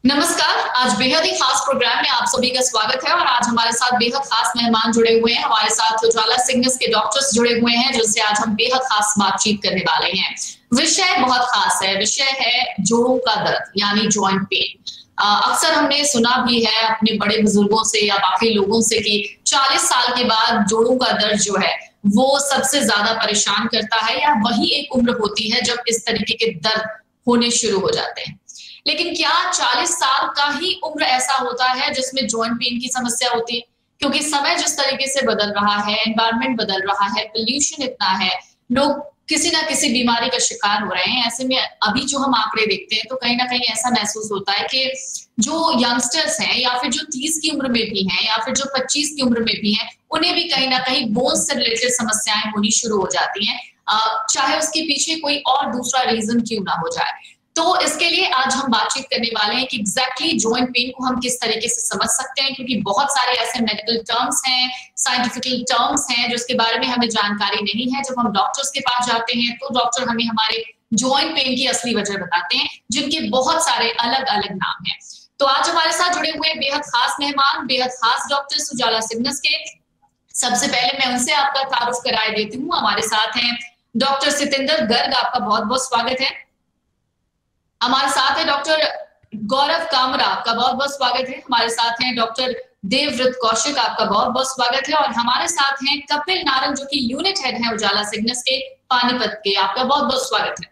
नमस्कार। आज बेहद ही खास प्रोग्राम में आप सभी का स्वागत है और आज हमारे साथ बेहद खास मेहमान जुड़े हुए हैं। हमारे साथ उजाला सिग्नस के डॉक्टर्स जुड़े हुए हैं जिनसे आज हम बेहद खास बातचीत करने वाले हैं। विषय बहुत खास है, विषय है जोड़ों का दर्द यानी जॉइंट पेन। अक्सर हमने सुना भी है अपने बड़े बुजुर्गों से या बाकी लोगों से कि 40 साल के बाद जोड़ों का दर्द जो है वो सबसे ज्यादा परेशान करता है, या वही एक उम्र होती है जब इस तरीके के दर्द होने शुरू हो जाते हैं। लेकिन क्या 40 साल का ही उम्र ऐसा होता है जिसमें जॉइंट पेन की समस्या होती है? क्योंकि समय जिस तरीके से बदल रहा है, एनवायरनमेंट बदल रहा है, पोल्यूशन इतना है, लोग किसी ना किसी बीमारी का शिकार हो रहे हैं। ऐसे में अभी जो हम आंकड़े देखते हैं तो कहीं ना कहीं ऐसा महसूस होता है कि जो यंगस्टर्स हैं या फिर जो 30 की उम्र में भी हैं या फिर जो 25 की उम्र में भी हैं, उन्हें भी कहीं ना कहीं बोन्स से रिलेटेड समस्याएं होनी शुरू हो जाती हैं, चाहे उसके पीछे कोई और दूसरा रीजन क्यों ना हो जाए। तो इसके लिए आज हम बातचीत करने वाले हैं कि एग्जैक्टली जॉइंट पेन को हम किस तरीके से समझ सकते हैं, क्योंकि बहुत सारे ऐसे मेडिकल टर्म्स हैं, साइंटिफिकल टर्म्स हैं जिसके बारे में हमें जानकारी नहीं है। जब हम डॉक्टर्स के पास जाते हैं तो डॉक्टर हमें हमारे जॉइंट पेन की असली वजह बताते हैं, जिनके बहुत सारे अलग अलग नाम हैं। तो आज हमारे साथ जुड़े हुए बेहद खास मेहमान, बेहद खास डॉक्टर उजाला सिग्नस के। सबसे पहले मैं उनसे आपका तारुफ कराए देती हूँ। हमारे साथ हैं डॉक्टर सितेंद्र गर्ग, आपका बहुत बहुत स्वागत है। हमारे साथ है डॉक्टर गौरव कामरा, आपका बहुत बहुत स्वागत है। हमारे साथ हैं डॉक्टर देवव्रत कौशिक, आपका बहुत बहुत स्वागत है। और हमारे साथ हैं कपिल नारंग जो कि यूनिट हेड है उजाला सिग्नस के पानीपत के, आपका बहुत बहुत स्वागत है।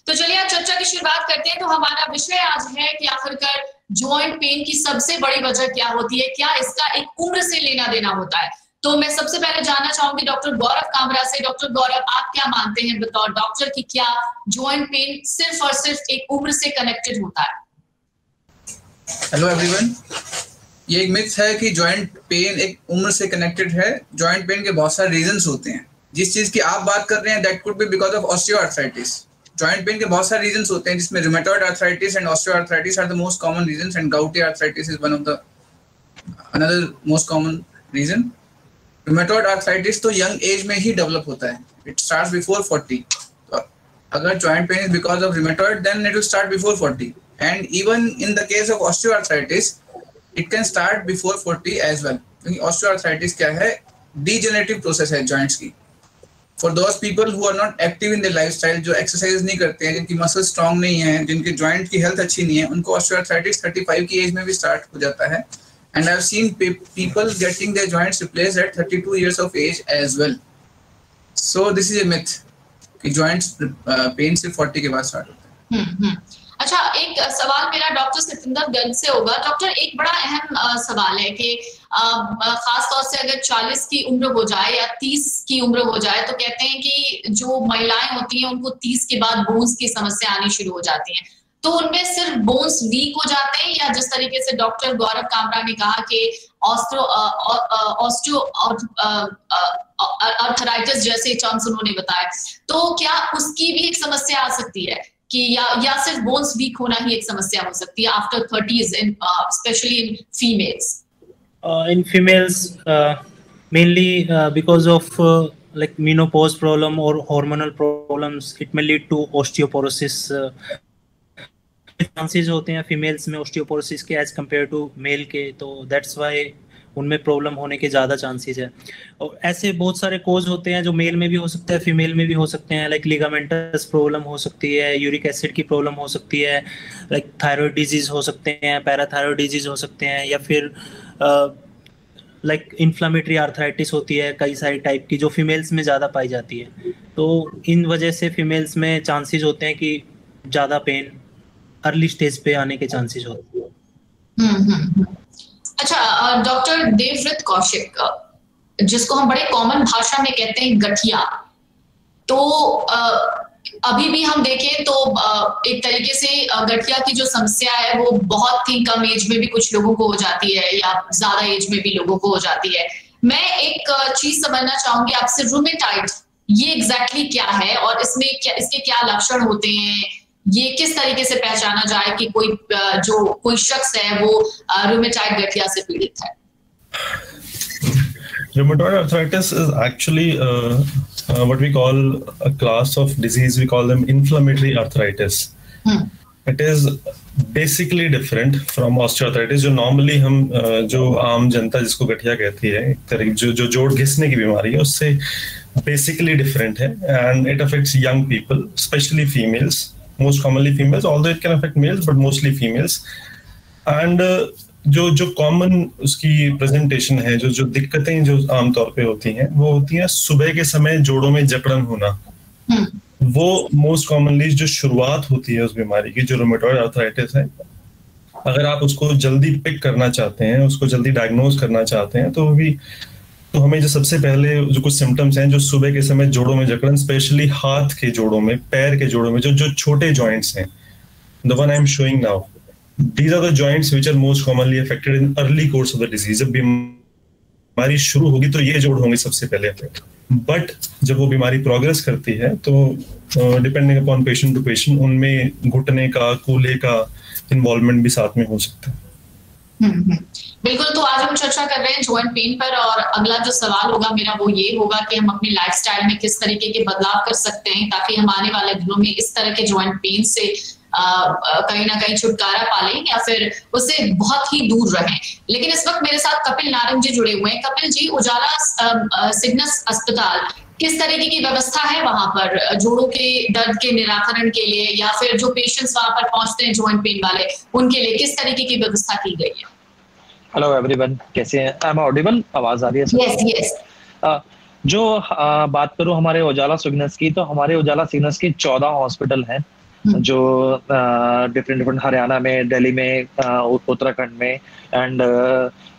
तो चलिए आज चर्चा की शुरुआत करते हैं। तो हमारा विषय आज है कि आखिरकार जॉइंट पेन की सबसे बड़ी वजह क्या होती है, क्या इसका एक उम्र से लेना देना होता है? तो मैं सबसे पहले जानना चाहूंगी डॉक्टर गौरव कामरा से। डॉक्टर गौरव, आप क्या मानते हैं बतौर डॉक्टर कि क्या जॉइंट पेन सिर्फ और सिर्फ एक उम्र से कनेक्टेड होता है? हेलो एवरीवन, ये एक मिथ है कि जॉइंट पेन एक उम्र से कनेक्टेड है। जॉइंट पेन के बहुत सारे रीजंस होते हैं। जिस चीज की आप बात कर रहे हैं that could be because of osteoarthritis. Joint pain के बहुत सारे रीजंस होते हैं जिसमें rheumatoid arthritis and osteoarthritis are the most common reasons and gouty arthritis is one of the another most common reason. Rheumatoid arthritis तो young age में ही develop होता है, इट स्टार्ट्स बिफोर 40। तो अगर joint pain is because of rheumatoid then it will start before 40 and even in the case of osteoarthritis it can start before 40 as well. क्योंकि osteoarthritis क्या है, degenerative process है joints की। For those people who are not active in the lifestyle, जो exercise नहीं करते हैं, जिनकी मसल स्ट्रांग नहीं है, जिनके जॉइंट की हेल्थ अच्छी नहीं है, उनको ऑस्टियोआर्थराइटिस 35 की एज में भी स्टार्ट हो जाता है। And I've seen people getting their joints replaced at 32 years of age as well. So this is a myth कि joints pain सिर्फ 40 के बाद start होता है। अच्छा, एक सवाल मेरा डॉक्टर सितेंद्र गर्ग से होगा। डॉक्टर, एक बड़ा अहम सवाल है कि खास तौर से अगर 40 की उम्र हो जाए या 30 की उम्र हो जाए तो कहते हैं कि जो महिलाएं होती हैं उनको 30 के बाद बोन्स की समस्या आनी शुरू हो जाती है। तो उनमें सिर्फ बोन्स वीक हो जाते हैं, या जिस तरीके से डॉक्टर गौरव कामरा ने कहा कि ऑस्टियोआर्थराइटिस जैसे टर्म्स उन्होंने बताए, तो क्या उसकी भी एक समस्या आ सकती है कि या सिर्फ बोन्स वीक होना ही एक समस्या हो सकती है after 30s, specially in females? In females, mainly because of like menopause problem or hormonal problems, it may lead to osteoporosis. Chances होते हैं फीमेल्स में ऑस्टियोपोरोसिस के एज कम्पेयर टू मेल के, तो दैट्स वाई उनमें प्रॉब्लम होने के ज़्यादा चांसेस है। और ऐसे बहुत सारे कोज होते हैं जो मेल में भी हो सकते हैं, फीमेल में भी हो सकते हैं। लाइक लिगामेंटस प्रॉब्लम हो सकती है, यूरिक एसिड की प्रॉब्लम हो सकती है, लाइक थायराइड डिजीज हो सकते हैं, पैराथायराइड डिजीज हो सकते हैं, या फिर लाइक इन्फ्लामेटरी आर्थराइटिस होती है कई सारी टाइप की जो फीमेल्स में ज़्यादा पाई जाती है। तो इन वजह से फीमेल्स में चांसेस होते हैं कि ज़्यादा पेन अर्ली स्टेज पे आने के चांसेस होते हैं। अच्छा, डॉक्टर देवव्रत कौशिक, जिसको हम बड़े कॉमन भाषा में कहते हैं गठिया, तो अभी भी हम देखें तो एक तरीके से गठिया की जो समस्या है वो बहुत ही कम एज में भी कुछ लोगों को हो जाती है या ज्यादा एज में भी लोगों को हो जाती है। मैं एक चीज समझना चाहूंगी आपसे, रूमेटाइड ये एग्जैक्टली क्या है और इसमें इसके क्या लक्षण होते हैं? ये किस तरीके से पहचाना जाए कि कोई शख्स है वो रूमेटाइड गठिया से पीड़ित है? Rheumatoid arthritis is actually what we call a class of disease. We call them inflammatory arthritis. It is basically different from osteoarthritis, जो नॉर्मली हम जो आम जनता जिसको गठिया कहती है, एक तरह जो जोड़ घिसने की बीमारी है, उससे बेसिकली डिफरेंट है. And it affects young people, specially females, most commonly females, although it can affect males but mostly females. And जो कॉमन उसकी प्रेजेंटेशन है, जो दिक्कतें जो आमतौर पे होती हैं, वो होती हैं सुबह के समय जोड़ों में जकड़न होना. वो मोस्ट कॉमनली जो शुरुआत होती है उस बीमारी की, जो रूमेटॉइड आर्थराइटिस है, अगर आप उसको जल्दी पिक करना चाहते हैं, उसको जल्दी डायग्नोज करना चाहते हैं, तो हमें जो सबसे पहले जो कुछ सिम्टम्स हैं, जो सुबह के समय जोड़ों में जकड़न, स्पेशली हाथ के जोड़ों में, पैर के जोड़ों में, जो छोटे जॉइंट्स हैं, the one I am showing now, these are the joints which are most commonly affected in early course of the disease. जब बीमारी शुरू होगी तो ये जोड़ होंगे सबसे पहले अफेक्ट. बट जब वो बीमारी प्रोग्रेस करती है तो depending upon patient to patient, उनमें घुटने का, कूल्हे का इन्वॉल्वमेंट भी साथ में हो सकता है. बिल्कुल. तो आज हम चर्चा कर रहे हैं जॉइंट पेन पर, और अगला जो सवाल होगा मेरा वो ये होगा कि हम अपनी लाइफस्टाइल में किस तरीके के बदलाव कर सकते हैं ताकि हम आने वाले दिनों में इस तरह के जॉइंट पेन से कहीं ना कहीं छुटकारा पालें या फिर उससे बहुत ही दूर रहें. लेकिन इस वक्त मेरे साथ कपिल नारंग जी जुड़े हुए हैं. कपिल जी, उजाला सिग्नस अस्पताल, किस तरीके की व्यवस्था है वहां पर जोड़ों के दर्द के निराकरण के लिए, या फिर जो पेशेंट्स वहां पर पहुंचते हैं जॉइंट पेन वाले, उनके लिए किस तरीके की व्यवस्था की गई है? हेलो एवरीवन, कैसे हैं? I am audible? आवाज आ रही है? Yes yes. जो बात करूं हमारे उजाला सिग्नस की, तो हमारे उजाला सिग्नस की 14 हॉस्पिटल हैं जो डिफरेंट हरियाणा में, दिल्ली में, उत्तराखंड में एंड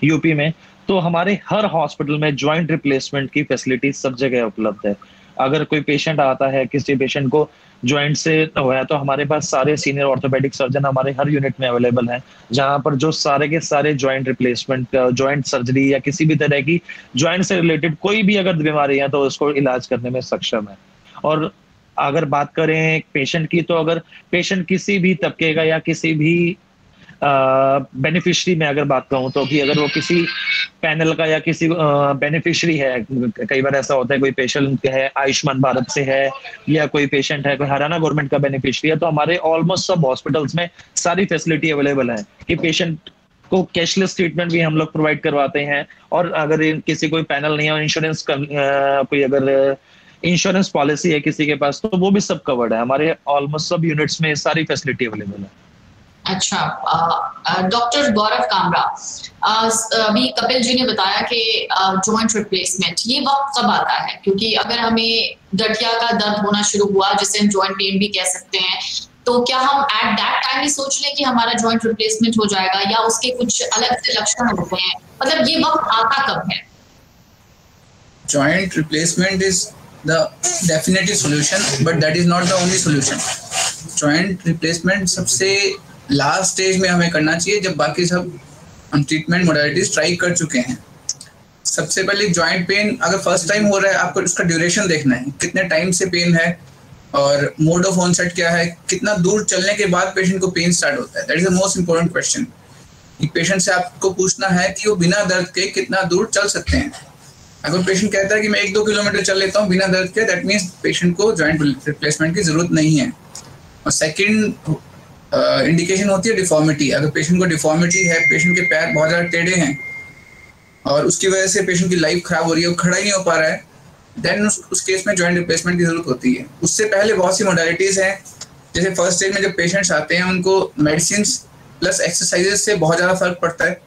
यूपी में. तो हमारे हर हॉस्पिटल में जॉइंट रिप्लेसमेंट की फैसिलिटी सब जगह उपलब्ध है. अगर कोई पेशेंट आता है, किसी पेशेंट को जॉइंट से हुआ है, तो हमारे पास सारे सीनियर ऑर्थोपेडिक सर्जन हमारे हर यूनिट में अवेलेबल हैं, जहां पर जो सारे के सारे जॉइंट रिप्लेसमेंट, जॉइंट सर्जरी या किसी भी तरह की जॉइंट से रिलेटेड कोई भी अगर बीमारी है तो उसको इलाज करने में सक्षम है. और अगर बात करें एक पेशेंट की, तो अगर पेशेंट किसी भी तबके का या किसी भी बेनिफिशियरी में अगर बात कहूं, तो कि अगर वो किसी पैनल का या किसी बेनिफिशियरी है, कई बार ऐसा होता है कोई पेशेंट है आयुष्मान भारत से है, या कोई पेशेंट है कोई हरियाणा गवर्नमेंट का बेनिफिशियरी है, तो हमारे ऑलमोस्ट सब हॉस्पिटल्स में सारी फैसिलिटी अवेलेबल है कि पेशेंट को कैशलेस ट्रीटमेंट भी हम लोग प्रोवाइड करवाते हैं. और अगर किसी कोई पैनल नहीं है, इंश्योरेंस कोई अगर इंश्योरेंस पॉलिसी है किसी के पास, तो वो भी सब कवर्ड है. हमारे ऑलमोस्ट सब यूनिट्स में सारी फैसिलिटी अवेलेबल है. अच्छा. डॉक्टर गौरव कामरा, अभी कपिल जी ने बताया कि जॉइंट रिप्लेसमेंट ये वक्त कब आता है, क्योंकि अगर हमें गठिया का दर्द होना शुरू हुआ, जिसे हम जॉइंट पेन भी कह सकते हैं, तो क्या हम एट दैट टाइम ही सोच लें कि हमारा जॉइंट रिप्लेसमेंट हो जाएगा, या उसके कुछ अलग से लक्षण होते हैं? मतलब ये वक्त आता कब है? Joint replacement is the definitive solution, but that is not the only solution. Joint replacement सबसे लास्ट स्टेज में हमें करना चाहिए जब बाकी सब हम ट्रीटमेंट मोडालिटीज ट्राई कर चुके हैं. सबसे पहले जॉइंट पेन अगर फर्स्ट टाइम हो रहा है, आपको उसका ड्यूरेशन देखना है, कितने टाइम से पेन है और मोड ऑफ ऑनसेट क्या है, कितना दूर चलने के बाद पेशेंट को पेन स्टार्ट होता है. That is the most important question. Patient से आपको पूछना है कि वो बिना दर्द के कितना दूर चल सकते हैं. अगर पेशेंट कहता है कि मैं 1-2 किलोमीटर चल लेता हूँ बिना दर्द के, दैट मीन्स पेशेंट को जॉइंट रिप्लेसमेंट की जरूरत नहीं है. और सेकंड इंडिकेशन होती है डिफॉर्मिटी. अगर पेशेंट को डिफॉर्मिटी है, पेशेंट के पैर बहुत ज़्यादा टेढ़े हैं और उसकी वजह से पेशेंट की लाइफ खराब हो रही है, वो खड़ा ही नहीं हो पा रहा है, देन उस केस में जॉइंट रिप्लेसमेंट की जरूरत होती है. उससे पहले बहुत सी मोडालिटीज़ हैं. जैसे फर्स्ट स्टेज में जब पेशेंट्स आते हैं उनको मेडिसिन प्लस एक्सरसाइजेज से बहुत ज़्यादा फर्क पड़ता है.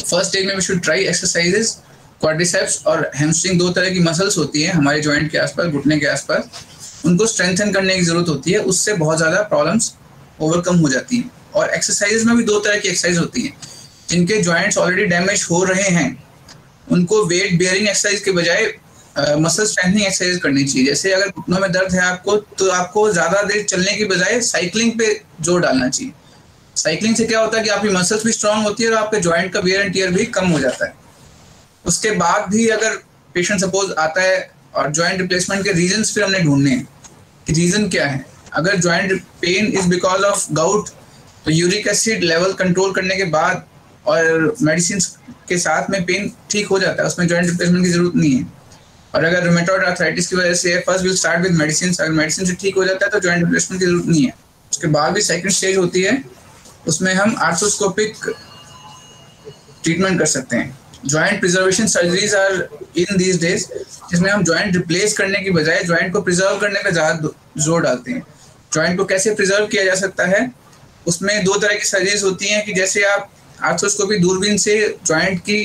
फर्स्ट स्टेज में we should try exercises. Quadriceps और हैमस्ट्रिंग 2 तरह की मसल्स होती हैं हमारे जॉइंट के आसपास, घुटने के आसपास, उनको स्ट्रेंथन करने की जरूरत होती है. उससे बहुत ज़्यादा प्रॉब्लम्स ओवरकम हो जाती हैं. और एक्सरसाइज में भी 2 तरह की एक्सरसाइज होती हैं. जिनके जॉइंट्स ऑलरेडी डैमेज हो रहे हैं उनको वेट बेयरिंग एक्सरसाइज के बजाय मसल स्ट्रेंथनिंग एक्सरसाइज करनी चाहिए. जैसे अगर घुटनों में दर्द है आपको, तो आपको ज़्यादा देर चलने की बजाय साइकिलिंग पे जोर डालना चाहिए. साइकिलिंग से क्या होता है कि आपकी मसल्स भी स्ट्रांग होती है और आपके जॉइंट का वेयर एंड टियर भी कम हो जाता है. उसके बाद भी अगर पेशेंट सपोज आता है और जॉइंट रिप्लेसमेंट के रीजंस फिर हमने ढूंढने हैं कि रीजन क्या है. अगर joint pain is because of gout, तो यूरिक एसिड लेवल कंट्रोल करने के बाद और मेडिसिन के साथ में पेन ठीक हो जाता है, उसमें जॉइंट रिप्लेसमेंट की जरूरत नहीं है. और अगर रूमेटॉइड आर्थराइटिस की वजह से first will start with medicine, अगर मेडिसिन से ठीक हो जाता है तो जॉइंट रिप्लेसमेंट की जरूरत नहीं है. उसके बाद भी सेकंड स्टेज होती है उसमें हम आर्थ्रोस्कोपिक ट्रीटमेंट कर सकते हैं। Joint preservation surgeries are in these days, जिसमें हम जॉइंट रिप्लेस करने की बजाय जॉइंट को प्रिजर्व करने पर ज़्यादा जोर डालते हैं। जॉइंट को कैसे प्रिजर्व किया जा सकता है, उसमें 2 तरह की सर्जरीज होती हैं कि जैसे आप आर्थ्रोस्कोपी दूरबीन से जॉइंट की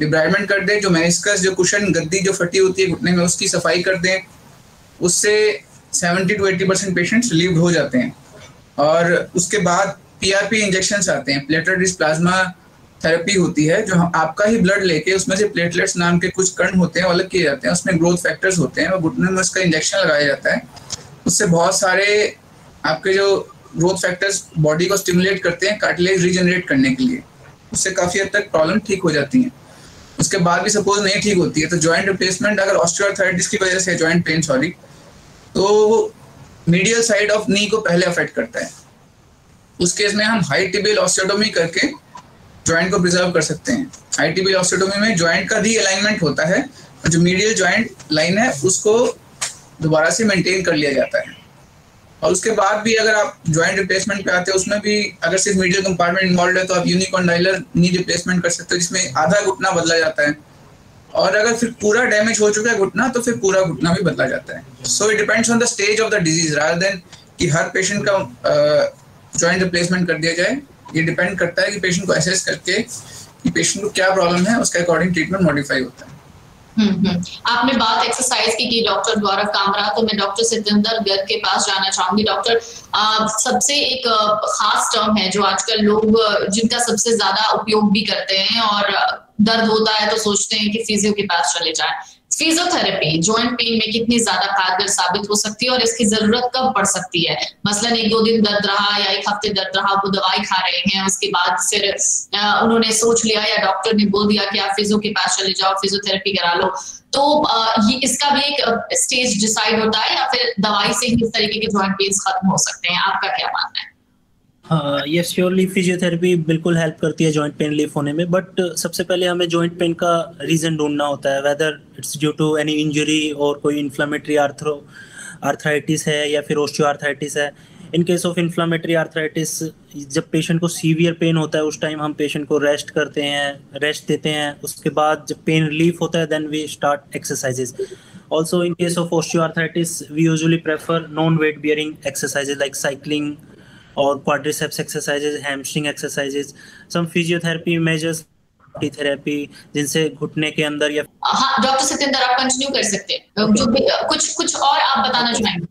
डिब्राइडमेंट कर दें, जो मेनिस्कस, जो कुशन, गद्दी जो फटी होती है घुटने में, उसकी सफाई कर दें, उससे 70 to 80% पेशेंट्स रिलीव हो जाते हैं। और उसके बाद PRP इंजेक्शंस आते हैं, प्लेटलेट रिच प्लाज्मा थेरेपी होती है, जो हम आपका ही ब्लड लेके उसमें से प्लेटलेट्स नाम के कुछ कण होते हैं, अलग किए जाते हैं, उसमें ग्रोथ फैक्टर्स होते हैं, वो घुटने में उसका इंजेक्शन लगाया जाता है। उससे बहुत सारे आपके जो ग्रोथ फैक्टर्स बॉडी को स्टिमुलेट करते हैं कार्टिलेज रीजनरेट करने के लिए, उससे काफ़ी हद तक प्रॉब्लम ठीक हो जाती हैं। उसके बाद भी सपोज नहीं ठीक होती है तो जॉइंट रिप्लेसमेंट, अगर ऑस्टियोआर्थराइटिस की वजह से जॉइंट पेन तो मीडियल साइड ऑफ नी को पहले अफेक्ट करता है। उस केस में हम हाई टिबियल ऑस्टियोटोमी करके जॉइंट को प्रिजर्व कर सकते हैं। हाई टिबियल ऑस्टियोटोमी में जॉइंट का रीअलाइनमेंट होता है और जो मीडियल जॉइंट लाइन है उसको दोबारा से मेंटेन कर लिया जाता है। और उसके बाद भी अगर आप जॉइंट रिप्लेसमेंट पे आते हैं, उसमें भी अगर सिर्फ मीडियल कंपार्टमेंट इन्वॉल्व है तो आप यूनिकॉन्डाइलर नी रिप्लेसमेंट कर सकते हो, जिसमें आधा घुटना बदला जाता है। और अगर फिर पूरा डैमेज हो चुका है घुटना तो फिर पूरा घुटना भी बदला जाता है। So it depends on the stage of the disease rather than कि हर पेशेंट का जॉइंट रिप्लेसमेंट कर दिया जाए। ये डिपेंड करता है कि पेशेंट को असेस करके कि पेशेंट को क्या प्रॉब्लम है, उसके अकॉर्डिंग ट्रीटमेंट मॉडिफाई होता है। आपने बात एक्सरसाइज की डॉक्टर गौरव कामरा, तो मैं डॉक्टर सतेंद्र गर्ग के पास जाना चाहूंगी। डॉक्टर, सबसे एक खास टर्म है जो आजकल लोग जिनका सबसे ज्यादा उपयोग भी करते हैं और दर्द होता है तो सोचते हैं कि फिजियो के पास चले जाएं। फिजियोथेरेपी जॉइंट पेन में कितनी ज्यादा कारगर साबित हो सकती है और इसकी जरूरत कब पड़ सकती है? मसलन 1-2 दिन दर्द रहा या 1 हफ्ते दर्द रहा, वो दवाई खा रहे हैं, उसके बाद फिर उन्होंने सोच लिया या डॉक्टर ने बोल दिया कि आप फिजियो के पास चले जाओ, फिजियोथेरेपी करा लो, तो ये इसका भी एक स्टेज डिसाइड होता है या फिर दवाई से ही इस तरीके के जॉइंट पेन खत्म हो सकते हैं? आपका क्या मानना है? यस, श्योरली फिजियोथेरेपी बिल्कुल हेल्प करती है जॉइंट पेन रिलीफ होने में, बट सबसे पहले हमें जॉइंट पेन का रीज़न ढूंढना होता है, whether it's due to any injury और कोई इन्फ्लेमेटरी आर्थराइटिस है या फिर ओस्टियोआर्थराइटिस है। In case of inflammatory arthritis, जब पेशेंट को सीवियर पेन होता है उस टाइम हम पेशेंट को रेस्ट देते हैं। उसके बाद जब पेन रिलीफ होता है then we start exercises. Also in case of osteoarthritis we usually prefer non weight bearing exercises like cycling और quadriceps exercises, hamstring exercises, some physiotherapy measures, therapy जिनसे घुटने के अंदर या हाँ डॉक्टर सतेंद्र आप कंटिन्यू कर सकते हैं, जो कुछ और आप बताना चाहेंगे?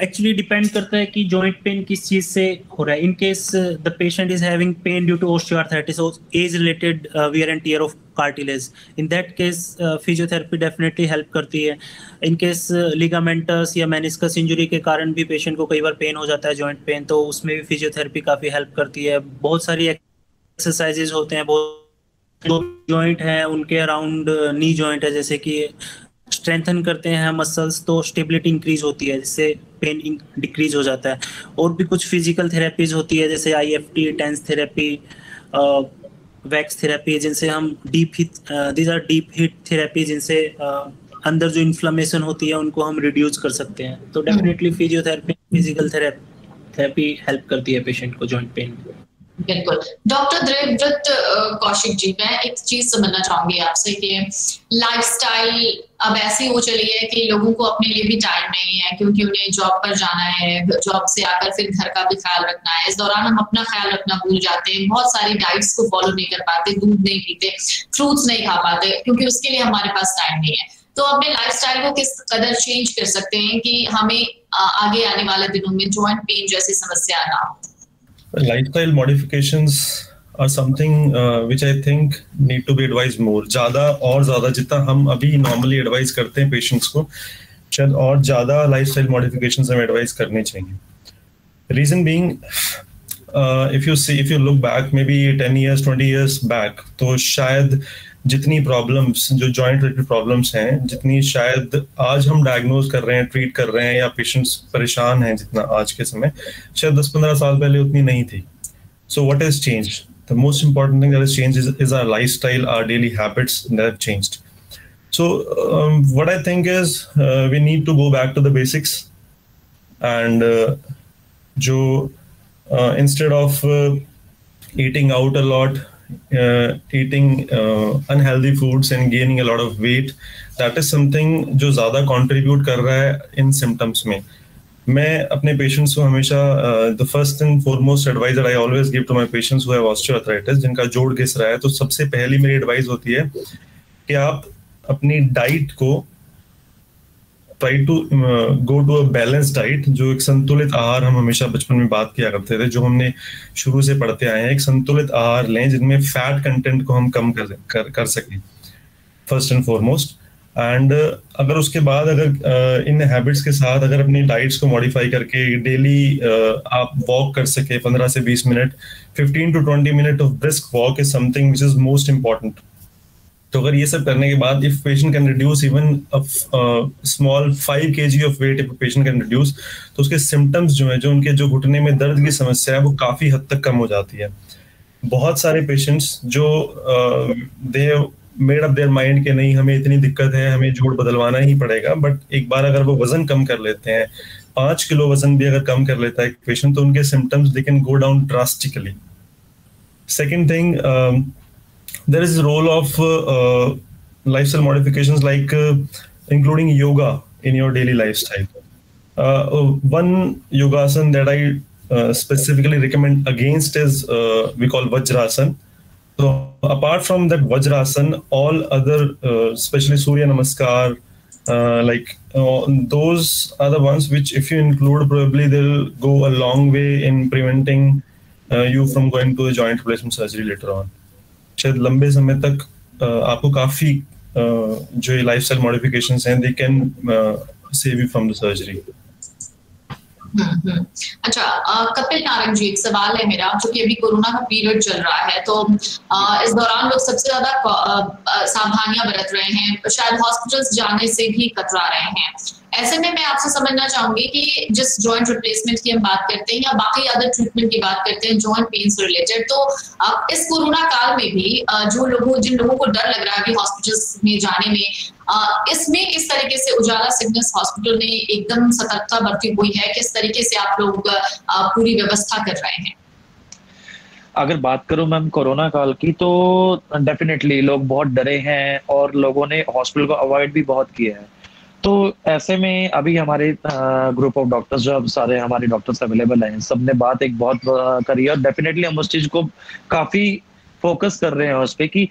एक्चुअली डिपेंड करता है कि जॉइंट पेन किस चीज से हो रहा है। In case the patient is having pain due to osteoarthritis और age related wear and tear of cartilage, in that case physiotherapy definitely help करती है। इन केस लिगामेंटस या मेनिस्कस इंजरी के कारण भी पेशेंट को कई बार पेन हो जाता है जॉइंट पेन, तो उसमें भी फिजियोथेरेपी काफ़ी हेल्प करती है। बहुत सारी एक्सरसाइजेज होते हैं, बहुत जॉइंट है उनके अराउंड नी जॉइंट है, जैसे कि स्ट्रेंथन करते हैं मसल्स तो स्टेबिलिटी इंक्रीज होती है, जिससे पेन डिक्रीज हो जाता है। और भी कुछ फिजिकल थेरेपीज होती है जैसे IFT, TENS therapy, wax therapy, जिनसे हम these are deep heat therapy, जिनसे अंदर जो इन्फ्लेमेशन होती है उनको हम रिड्यूस कर सकते हैं। तो definitely physiotherapy, physical therapy help करती है पेशेंट को जॉइंट पेन में। बिल्कुल। डॉक्टर देवव्रत कौशिक जी, मैं एक चीज समझना चाहूंगी आपसे कि लाइफस्टाइल अब ऐसी हो चली है कि लोगों को अपने लिए भी टाइम नहीं है, क्योंकि उन्हें जॉब पर जाना है, जॉब से आकर फिर घर का भी ख्याल रखना है। इस दौरान हम अपना ख्याल रखना भूल जाते हैं, बहुत सारी डाइट्स को फॉलो नहीं कर पाते, दूध नहीं पीते, फ्रूट्स नहीं खा पाते, क्योंकि उसके लिए हमारे पास टाइम नहीं है। तो अपने लाइफस्टाइल को किस कदर चेंज कर सकते हैं कि हमें आगे आने वाले दिनों में जॉइंट पेन जैसी समस्या ना हो? Lifestyle modifications are something which I think need to be advised more. ज़्यादा जितना हम अभी normally advise करते हैं patients को, शायद और ज़्यादा lifestyle modifications हमें advise करने चाहिए. Reason being, if you look back maybe 10 years, 20 years back, तो शायद जितनी प्रॉब्लम्स, जो जॉइंट रिलेटेड प्रॉब्लम्स हैं, जितनी शायद आज हम डायग्नोज कर रहे हैं, ट्रीट कर रहे हैं, या पेशेंट्स परेशान हैं जितना आज के समय, शायद 10-15 साल पहले उतनी नहीं थी. So what has changed? The most important thing that has changed is our lifestyle, our daily habits that have changed. So what I think is we need to go back to the basics, and जो instead of eating out a lot, eating unhealthy foods and gaining a lot of weight, that is something जो ज़्यादा contribute कर रहा है इन symptoms में. मैं अपने patients को हमेशा the first and foremost advice that I always give to my patients who have osteoarthritis, जिनका जोड़ घिस रहा है, तो सबसे पहली मेरी एडवाइस होती है कि आप अपनी डाइट को try to go to a balance diet, जो एक संतुलित आहार, हम हमेशा बचपन में बात किया करते थे, जो हमने शुरू से पढ़ते आए हैं, एक संतुलित आहार लें जिनमें फैट कंटेंट को हम कम कर सकें फर्स्ट एंड फॉरमोस्ट. एंड अगर उसके बाद अगर इन हैबिट्स के साथ अगर अपनी डाइट्स को मॉडिफाई करके डेली आप वॉक कर सके 15 से 20 minute, 15 to 20 minute of brisk walk is something which is most important. तो अगर ये सब करने के बाद if patient can reduce even small 5 kg of weight, if patient can reduce, तो उसके सिम्टम्स जो है, जो उनके जो घुटने में दर्द की समस्या है, वो काफी हद तक कम हो जाती है. बहुत सारे पेशेंट्स जो they made up their mind के नहीं हमें इतनी दिक्कत है, हमें जोड़ बदलवाना ही पड़ेगा, बट एक बार अगर वो वजन कम कर लेते हैं, 5 किलो वजन भी अगर कम कर लेता है एक पेशेंट, तो उनके symptoms they can go down drastically. Second thing, there is a role of lifestyle modifications like including yoga in your daily lifestyle. One yogasan that I specifically recommend against is we call Vajrasan. So apart from that Vajrasan, all other especially Surya Namaskar, those are the ones which if you include, probably they'll go a long way in preventing you from going to a joint replacement surgery later on. शायद लंबे समय तक आपको काफी जो ये lifestyle modifications हैं, they can save you from the surgery. अच्छा, कपिल नारंग जी, एक सवाल है मेरा, जो कि अभी कोरोना का पीरियड चल रहा है, तो इस दौरान लोग सबसे ज्यादा सावधानियां बरत रहे हैं, शायद हॉस्पिटल्स जाने से भी कतरा रहे हैं. ऐसे में मैं आपसे समझना चाहूंगी कि जिस जॉइंट रिप्लेसमेंट की हम बात करते हैं या बाकी अदर ट्रीटमेंट की बात करते हैं जॉइंट पेन से रिलेटेड, तो इस कोरोना काल में भी जिन लोगों को डर लग रहा है कि हॉस्पिटल्स में जाने में, इसमें किस तरीके से उजाला सिग्नस हॉस्पिटल ने एकदम सतर्कता बरती हुई है, किस तरीके से आप लोग पूरी व्यवस्था कर रहे हैं? अगर बात करूं मैम कोरोना काल की, तो डेफिनेटली लोग बहुत डरे हैं और लोगों ने हॉस्पिटल को अवॉइड भी बहुत किया है. तो ऐसे में अभी हमारे ग्रुप ऑफ डॉक्टर्स, जो अब सारे हमारे डॉक्टर्स अवेलेबल हैं, सबने बात एक बहुत करी है और डेफिनेटली हम उस चीज को काफी फोकस कर रहे हैं उस पे कि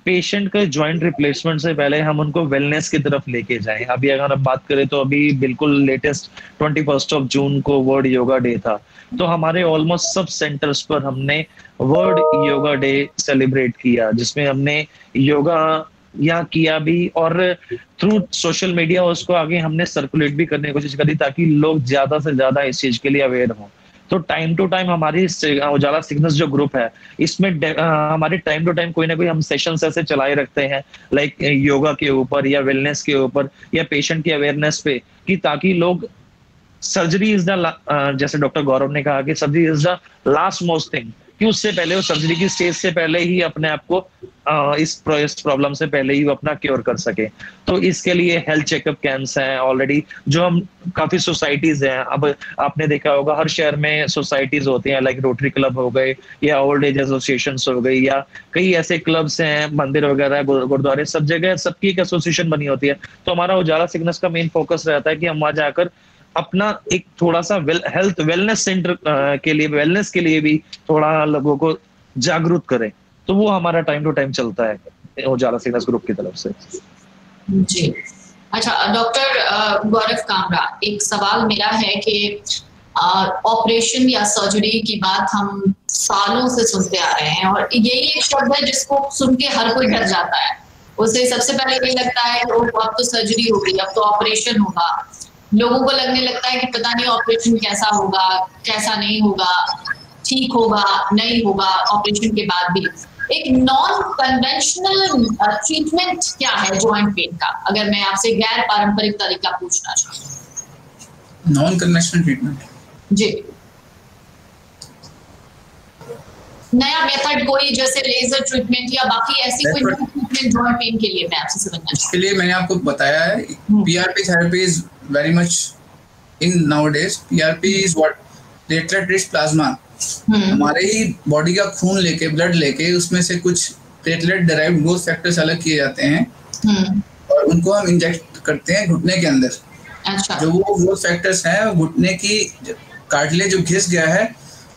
पेशेंट के ज्वाइंट रिप्लेसमेंट से पहले हम उनको वेलनेस की तरफ लेके जाएं. अभी अगर हम बात करें तो अभी बिल्कुल लेटेस्ट 21 जून को वर्ल्ड योगा डे था, तो हमारे ऑलमोस्ट सब सेंटर्स पर हमने वर्ल्ड योगा डे सेलिब्रेट किया, जिसमें हमने योगा या किया भी और थ्रू सोशल मीडिया उसको आगे हमने सर्कुलेट भी करने की कोशिश करी, ताकि लोग ज्यादा से ज्यादा इस चीज के लिए अवेयर हों. तो टाइम टू टाइम हमारी उजाला सिग्नस जो ग्रुप है, इसमें हमारे टाइम टू टाइम कोई ना कोई हम सेशंस ऐसे चलाए रखते हैं, लाइक योगा के ऊपर या वेलनेस के ऊपर या पेशेंट की अवेयरनेस पे, कि ताकि लोग सर्जरी इज द, जैसे डॉक्टर गौरव ने कहा कि surgery is the last most thing, कि उससे पहले वो सर्जरी की स्टेज से पहले ही अपने आप को इस प्रॉब्लम से पहले ही वो अपना क्योर कर सके. तो इसके लिए हेल्थ चेकअप कैंप्स हैं ऑलरेडी, जो हम काफी सोसाइटीज हैं. अब आपने देखा होगा हर शहर में सोसाइटीज होती हैं, लाइक रोटरी क्लब हो गए या ओल्ड एज एसोसिएशन हो गई, या कई ऐसे क्लब्स हैं, मंदिर वगैरह, गुरुद्वारे, सब जगह सबकी एक एसोसिएशन बनी होती है. तो हमारा उजाला सिग्नस का मेन फोकस रहता है कि हम वहां जाकर अपना एक थोड़ा सा हेल्थ वेलनेस सेंटर के लिए, वेलनेस के लिए भी थोड़ा लोगों को जागरूक करें. तो वो हमारा टाइम टू टाइम चलता है उजाला सिग्नस ग्रुप की तरफ से. जी, अच्छा डॉक्टर गौरव कामरा, एक सवाल मेरा है कि ऑपरेशन या सर्जरी की बात हम सालों से सुनते आ रहे हैं, और यही एक शब्द है जिसको सुन के हर कोई डर जाता है. उसे सबसे पहले ये लगता है कि अब तो सर्जरी होगी, अब तो ऑपरेशन होगा. लोगों को लगने लगता है कि पता नहीं ऑपरेशन कैसा होगा, कैसा नहीं होगा, ठीक होगा नहीं होगा ऑपरेशन के बाद भी. एक नॉन कन्वेंशनल ट्रीटमेंट क्या है जॉइंट पेन का, अगर मैं आपसे गैर पारंपरिक तरीका पूछना चाहूँ? नॉन कन्वेंशनल ट्रीटमेंट जी, नया मेथड कोई, जैसे लेजर ट्रीटमेंट या बाकी ऐसी कोई ट्रीटमेंट जॉइंट पेन के लिए मैं आपसे समझना चाहूँ. इसके लिए मैंने आपको बताया है, PRP therapy is very much in nowadays. PRP is what platelet-rich plasma हमारे ही बॉडी का खून लेके, ब्लड लेके, उसमें से कुछ प्लेटलेट डिराइव्ड ग्रोथ फैक्टर्स अलग किए जाते हैं और उनको हम इंजेक्ट करते हैं घुटने के अंदर। अच्छा। जो वो ग्रोथ फैक्टर्स हैं घुटने की कार्टिलेज जो घिस गया है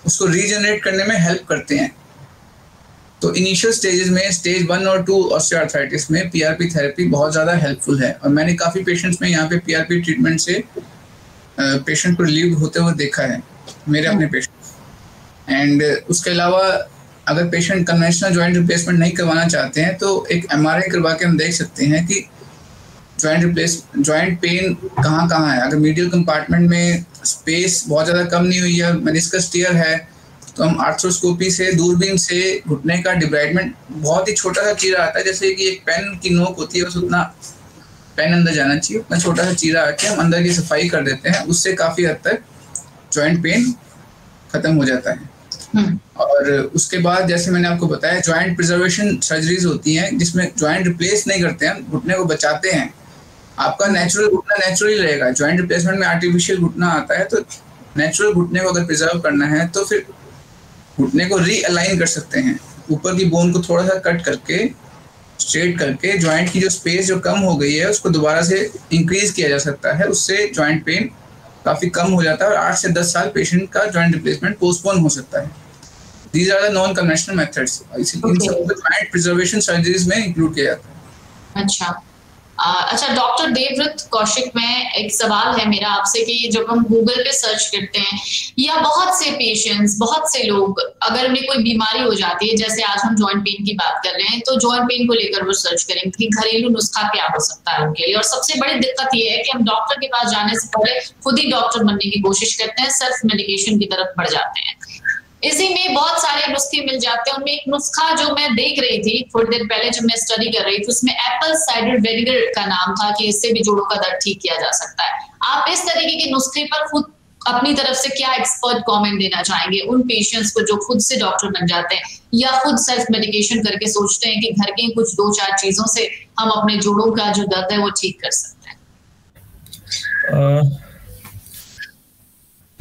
उसको रीजनरेट करने में हेल्प करते हैं। तो इनिशियल स्टेजेस में, स्टेज 1 और 2 ऑस्टियोआर्थराइटिस में पीआरपी थेरेपी बहुत ज़्यादा हेल्पफुल है और मैंने काफ़ी पेशेंट्स में यहाँ पे पीआरपी ट्रीटमेंट से पेशेंट को रिलीव होते हुए देखा है, मेरे अपने पेशेंट। एंड उसके अलावा अगर पेशेंट कन्वेंशनल जॉइंट रिप्लेसमेंट नहीं करवाना चाहते हैं तो एक एमआरआई करवा के हम देख सकते हैं कि जॉइंट पेन कहाँ कहाँ है। अगर मीडियल कंपार्टमेंट में स्पेस बहुत ज़्यादा कम नहीं हुई है, मेनिस्कस टियर है, तो हम आर्थ्रोस्कोपी से, दूरबीन से घुटने का डिब्राइडमेंट, बहुत ही छोटा सा चीरा आता है, जैसे कि एक पेन की नोक होती है, बस उतना पेन अंदर जाना चाहिए, उतना छोटा सा चीरा आके हम अंदर की सफाई कर देते हैं। उससे काफ़ी हद तक जॉइंट पेन खत्म हो जाता है। और उसके बाद जैसे मैंने आपको बताया, जॉइंट प्रिजर्वेशन सर्जरीज होती हैं जिसमें जॉइंट रिप्लेस नहीं करते हैं, घुटने को बचाते हैं। आपका नेचुरल घुटना नेचुरली रहेगा। जॉइंट रिप्लेसमेंट में आर्टिफिशियल घुटना आता है, तो नेचुरल घुटने को अगर प्रिजर्व करना है तो फिर घुटने को रीअलाइन कर सकते हैं, ऊपर की बोन को थोड़ा सा कट करके, स्ट्रेट करके जॉइंट की जो स्पेस जो कम हो गई है उसको दोबारा से इंक्रीज किया जा सकता है। उससे जॉइंट पेन काफ़ी कम हो जाता है और 8 से 10 साल पेशेंट का जॉइंट रिप्लेसमेंट पोस्टपोन हो सकता है। These are the non conventional methods, इन सब जॉइंट प्रिजर्वेशन सर्जरीज में इंक्लूड किया जाता है। अच्छा डॉक्टर देवव्रत कौशिक, में एक सवाल है मेरा आपसे कि जब हम गूगल पे सर्च करते हैं या बहुत से पेशेंट्स, बहुत से लोग अगर उन्हें कोई बीमारी हो जाती है, जैसे आज हम जॉइंट पेन की बात कर रहे हैं, तो जॉइंट पेन को लेकर वो सर्च करेंगे कि घरेलू नुस्खा क्या हो सकता है उनके लिए। और सबसे बड़ी दिक्कत ये है कि हम डॉक्टर के पास जाने से पहले खुद ही डॉक्टर बनने की कोशिश करते हैं, सेल्फ मेडिकेशन की तरफ बढ़ जाते हैं। इसी में बहुत सारे नुस्खे मिल जाते हैं। उनमें एक नुस्खा जो मैं देख रही थी थोड़ी देर पहले जब मैं स्टडी कर रही थी, उसमें एप्पल साइडर विनेगर का नाम था कि इससे भी जोड़ों का दर्द ठीक किया जा सकता है। आप इस तरीके के नुस्खे पर खुद अपनी तरफ से क्या एक्सपर्ट कमेंट देना चाहेंगे उन पेशेंट्स को जो खुद से डॉक्टर बन जाते हैं या खुद सेल्फ मेडिकेशन करके सोचते हैं कि घर के कुछ 2-4 चीजों से हम अपने जोड़ों का जो दर्द है वो ठीक कर सकते हैं?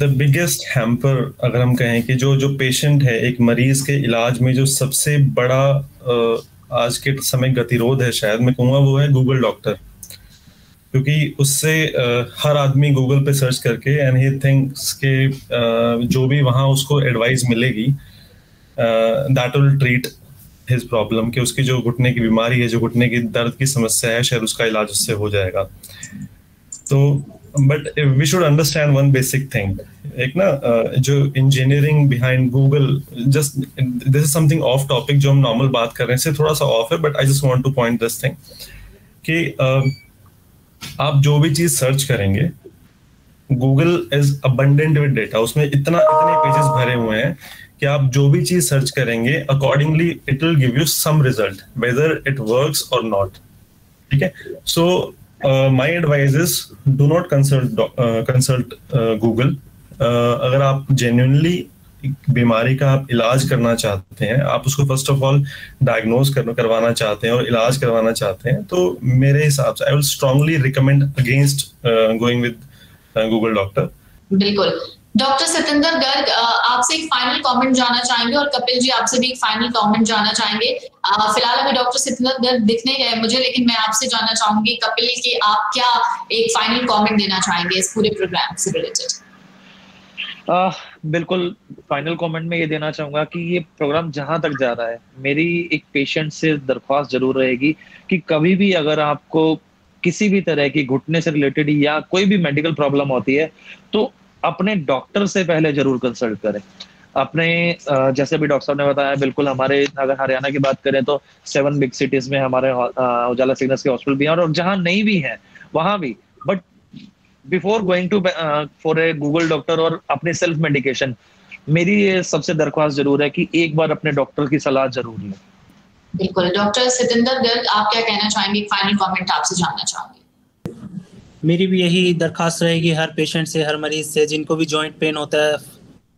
द बिगेस्ट हैम्पर, अगर हम कहें कि जो पेशेंट है, एक मरीज के इलाज में जो सबसे बड़ा आज के समय गतिरोध है, शायद मैं कहूँगा वो है गूगल डॉक्टर। क्योंकि उससे हर आदमी गूगल पे सर्च करके एंड ही थिंक्स के जो भी वहाँ उसको एडवाइस मिलेगी that will treat his problem, कि उसकी जो घुटने की बीमारी है, जो घुटने की दर्द की समस्या है, शायद उसका इलाज उससे हो जाएगा। तो but we should understand one basic thing, एक ना जो engineering behind Google, just this is something of topic जो हम नॉर्मल बात कर रहे हैं, इससे थोड़ा सा ऑफ है, but I just want two point this thing कि आप जो भी चीज सर्च करेंगे, Google is abundant with data, उसमें इतने पेजेस भरे हुए हैं कि आप जो भी चीज सर्च करेंगे accordingly it will give you some result, whether it works or not. ठीक है, सो my advice is do not consult Google. अगर आप genuinely बीमारी का आप इलाज करना चाहते हैं, आप उसको फर्स्ट ऑफ ऑल डायग्नोज करवाना चाहते हैं और इलाज करवाना चाहते हैं, तो मेरे हिसाब से I will strongly recommend against going with Google doctor. बिल्कुल। डॉक्टर सतेंद्र गर्ग, आपसे एक फाइनल कमेंट जानना चाहेंगे और कपिल जी आपसे भी एक फाइनल कमेंट जानना चाहेंगे। फिलहाल अभी डॉक्टर सतेंद्र गर्ग दिख नहीं रहे मुझे, लेकिन मैं आपसे जानना चाहूंगी कपिल कि आप क्या एक फाइनल कमेंट देना चाहेंगे इस पूरे प्रोग्राम से रिलेटेड? बिल्कुल, फाइनल कमेंट में ये देना चाहूंगा कि ये प्रोग्राम जहां तक जा रहा है, मेरी एक पेशेंट से दरख्वास्त जरूर रहेगी कि कभी भी अगर आपको किसी भी तरह की घुटने से रिलेटेड या कोई भी मेडिकल प्रॉब्लम होती है तो अपने डॉक्टर से पहले जरूर कंसल्ट करें। अपने जैसे भी डॉक्टर साहब ने बताया, बिल्कुल हमारे अगर हरियाणा की बात करें तो 7 बिग सिटीज में हमारे उजाला सिग्नस के हॉस्पिटल भी हैं और जहां नहीं भी हैं वहां भी, but before going to for a Google doctor और अपने सेल्फ मेडिकेशन, मेरी ये सबसे दरख्वास्त जरूर है कि एक बार अपने डॉक्टर की सलाह जरूर लें। बिल्कुल। डॉक्टर सतेंद्र गर्ग, आप क्या कहना चाहेंगे? फाइनल कमेंट आपसे जानना चाहूंगी। मेरी भी यही दरखास्त रहेगी हर पेशेंट से, हर मरीज से जिनको भी जॉइंट पेन होता है,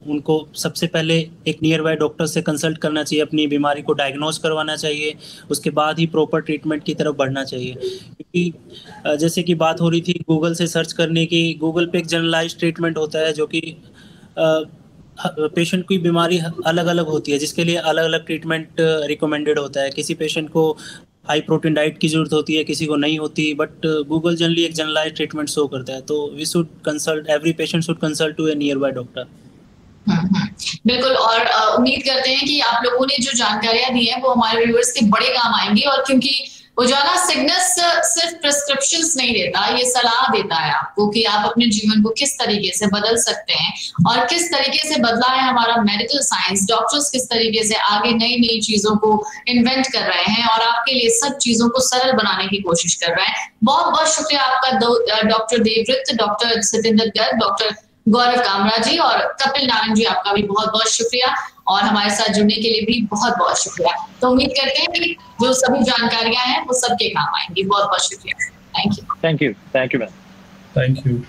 उनको सबसे पहले एक नियर बाय डॉक्टर से कंसल्ट करना चाहिए, अपनी बीमारी को डायग्नोज करवाना चाहिए, उसके बाद ही प्रॉपर ट्रीटमेंट की तरफ बढ़ना चाहिए। क्योंकि जैसे कि बात हो रही थी गूगल से सर्च करने की, गूगल पे एक जनरलाइज्ड ट्रीटमेंट होता है जो कि पेशेंट की बीमारी अलग अलग होती है, जिसके लिए अलग अलग ट्रीटमेंट रिकमेंडेड होता है। किसी पेशेंट को हाई प्रोटीन डाइट की जरूरत होती है, किसी को नहीं होती, बट गूगल जनरली एक जनरलाइज ट्रीटमेंट शो करता है। तो we should consult, every patient should consult to a nearby doctor. बिल्कुल, और उम्मीद करते हैं कि आप लोगों ने जो जानकारियां दी हैं वो हमारे व्यूअर्स के बड़े काम आएंगी। और क्योंकि उजाला सिग्नस सिर्फ प्रिस्क्रिप्शंस नहीं देता, ये सलाह देता है आपको कि आप अपने जीवन को किस तरीके से बदल सकते हैं और किस तरीके से बदला है हमारा मेडिकल साइंस। डॉक्टर्स किस तरीके से आगे नई नई चीजों को इन्वेंट कर रहे हैं और आपके लिए सब चीजों को सरल बनाने की कोशिश कर रहे हैं। बहुत बहुत शुक्रिया आपका doctor Devvrat, doctor Satendra Garg, doctor Gaurav Kamra ji और कपिल नारायण जी, आपका भी बहुत बहुत शुक्रिया और हमारे साथ जुड़ने के लिए भी बहुत बहुत शुक्रिया। तो उम्मीद करते हैं कि जो सभी जानकारियां हैं वो सबके काम आएंगी। बहुत बहुत शुक्रिया। Thank you. Thank you ma'am. Thank you.